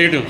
ఇటు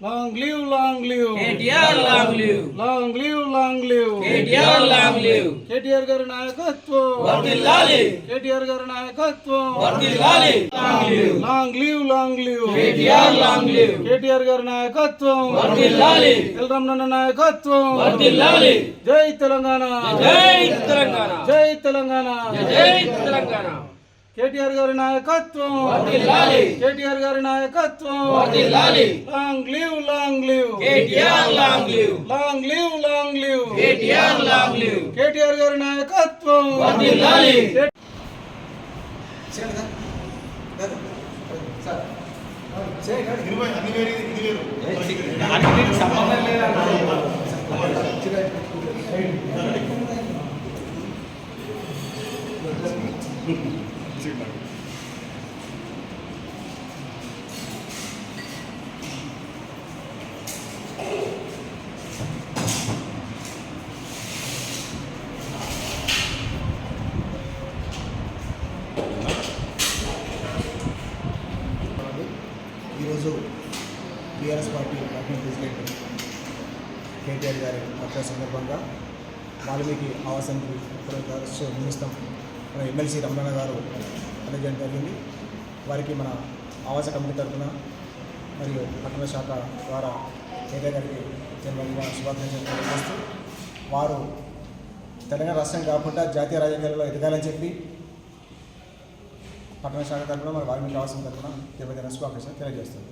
Long live, long live. KTR long live. Long live, long live. KTR long live. KTR గారి నాయకత్వం వర్ధిల్లాలి. KTR గారి నాయకత్వం వర్ధిల్లాలి. Long live. Long live, long live. KTR long live. KTR గారి నాయకత్వం వర్ధిల్లాలి. ఎల్రమణ నాయకత్వం వర్ధిల్లాలి. జై తెలంగాణ. జై తెలంగాణ. జై తెలంగాణ. జై తెలంగాణ. KTR గారి నాయకత్వం వర్ధిల్లాలి. KTR గారి నాయకత్వం వర్ధిల్లాలి. Long live, long live. KTR long live. Long live, long live. KTR long live. KTR గారి నాయకత్వం వర్ధిల్లాలి. సంబంధం లేదా ఈరోజు TRS party working president KTR గారి బర్త్డే సందర్భంగా వాల్మీకి ఆవాసానికి నిమిత్తం మన ఎమ్మెల్సీ రమణ గారు అందజేయడం జరిగింది. వారికి మన ఆవాస కమిటీ తరఫున మరియు పట్టణ శాఖ ద్వారా కేటీఆర్ గారికి జన్మదిన శుభాకాంక్షలు తెలియజేస్తూ వారు తెలంగాణ రాష్ట్రం కాకుండా జాతీయ రాజకీయాల్లో ఎదగాలని చెప్పి పట్టణ శాఖ తరఫున మన వాల్మీకి ఆవాసం తరఫున జన్మదిన శుభాకాంక్షలు తెలియజేస్తుంది.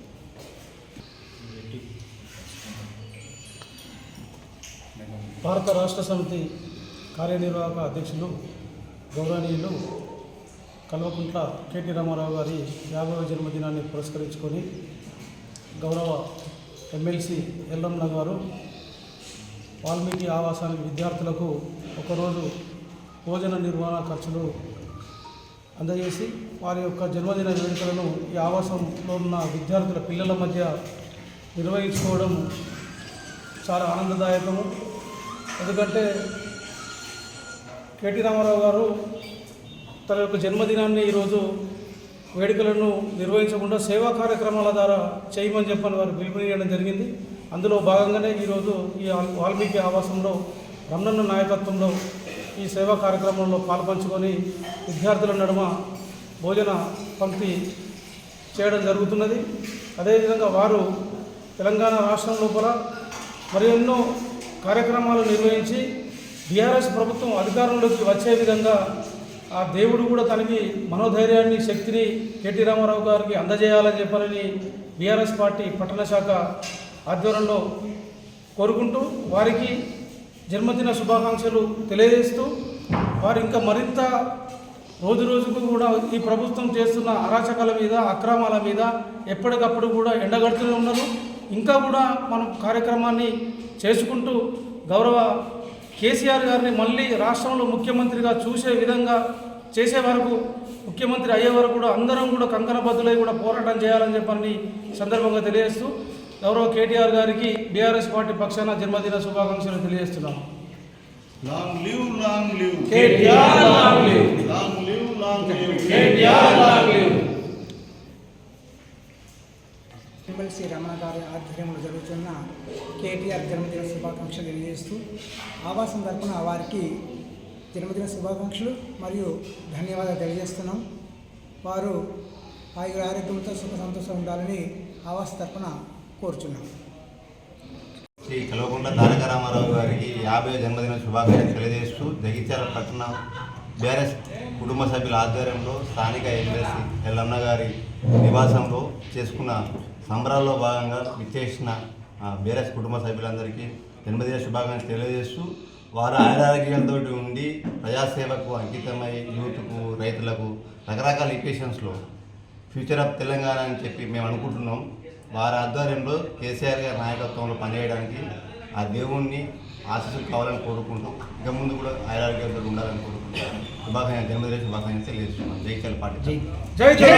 భారత రాష్ట్ర సమితి కార్యనిర్వాహక అధ్యక్షులు గౌరవనీయులు కల్వకుంట్ల కేటీ రామారావు గారి 50వ జన్మదినాన్ని పురస్కరించుకొని గౌరవ ఎమ్మెల్సీ ఎల్రమణ గారు వాల్మీకి ఆవాసానికి విద్యార్థులకు ఒకరోజు భోజన నిర్వహణ ఖర్చులు అందజేసి వారి యొక్క జన్మదిన వేడుకలను ఈ ఆవాసంలో ఉన్న విద్యార్థుల పిల్లల మధ్య నిర్వహించుకోవడం చాలా ఆనందదాయకము. ఎందుకంటే కేటీ రామారావు గారు తన యొక్క జన్మదినాన్ని ఈరోజు వేడుకలను నిర్వహించకుండా సేవా కార్యక్రమాల ద్వారా చేయమని చెప్పని వారు పిలుపునియడం జరిగింది. అందులో భాగంగానే ఈరోజు ఈ వాల్మీకి ఆవాసంలో రమణన్న నాయకత్వంలో ఈ సేవా కార్యక్రమంలో పాల్పంచుకొని విద్యార్థుల నడుమ భోజన పంక్తి చేయడం జరుగుతున్నది. అదేవిధంగా వారు తెలంగాణ రాష్ట్రం లోపల మరి ఎన్నో కార్యక్రమాలు నిర్వహించి బీఆర్ఎస్ ప్రభుత్వం అధికారంలోకి వచ్చే విధంగా ఆ దేవుడు కూడా తనకి మనోధైర్యాన్ని శక్తిని కేటీ రామారావు గారికి అందజేయాలని చెప్పాలని బీఆర్ఎస్ పార్టీ పట్టణ శాఖ ఆధ్వర్యంలో కోరుకుంటూ వారికి జన్మదిన శుభాకాంక్షలు తెలియజేస్తూ వారు ఇంకా మరింత రోజు రోజుకు కూడా ఈ ప్రభుత్వం చేస్తున్న అరాచకాల మీద అక్రమాల మీద ఎప్పటికప్పుడు కూడా ఎండగడుతూనే ఉన్నారు. ఇంకా కూడా మనం కార్యక్రమాన్ని చేసుకుంటూ గౌరవ కేసీఆర్ గారిని మళ్ళీ రాష్ట్రంలో ముఖ్యమంత్రిగా చూసే విధంగా చేసే వరకు ముఖ్యమంత్రి అయ్యే వరకు కూడా అందరం కూడా కంకణబద్దులై కూడా పోరాటం చేయాలని చెప్పని సందర్భంగా తెలియజేస్తూ గౌరవ కేటీఆర్ గారికి బీఆర్ఎస్ పార్టీ పక్షాన జన్మదిన శుభాకాంక్షలు తెలియజేస్తున్నాము. Long live long live KTR long live. Long live long live KTR long live. MLC Ramana గారి ఆధ్వర్యంలో జరుగుతున్న కేటీఆర్ జన్మదిన శుభాకాంక్షలు తెలియజేస్తూ ఆవాసం తరపున వారికి జన్మదిన శుభాకాంక్షలు మరియు ధన్యవాదాలు తెలియజేస్తున్నాం. వారు ఆయుర ఆరోగ్యంతో సుఖ సంతోషం ఉండాలని ఆవాస తరపున కోరుచున్నాం. శ్రీ కల్వకుంట్ల తారక రామారావు గారికి 50వ జన్మదిన శుభాకాంక్షలు తెలియజేస్తూ జగిత్యాల పట్టణ బీఆర్ఎస్ కుటుంబ సభ్యుల ఆధ్వర్యంలో స్థానిక ఎమ్మెల్సీ ఎల్లన్న గారి నివాసంలో చేసుకున్న సంబరాల్లో భాగంగా విచ్చేసిన బీఆర్ఎస్ కుటుంబ సభ్యులందరికీ జన్మదిన శుభాకాంక్షలు తెలియజేస్తూ వారు ఆయురారోగ్యాలతో ఉండి ప్రజాసేవకు అంకితమై యూత్కు రైతులకు రకరకాల ఈక్వేషన్స్లో ఫ్యూచర్ ఆఫ్ తెలంగాణ అని చెప్పి మేము అనుకుంటున్నాం. వారి ఆధ్వర్యంలో కేసీఆర్ గారి నాయకత్వంలో పనిచేయడానికి ఆ దేవుణ్ణి ఆశీస్సులు కావాలని కోరుకుంటాం. ఇక ముందు కూడా ఆయురారోగ్యాలతో ఉండాలని కోరుకుంటాం. జన్మదిన శుభాకాంక్షలు తెలియజేస్తున్నాం. జగిత్యాల పార్టీ. జై జై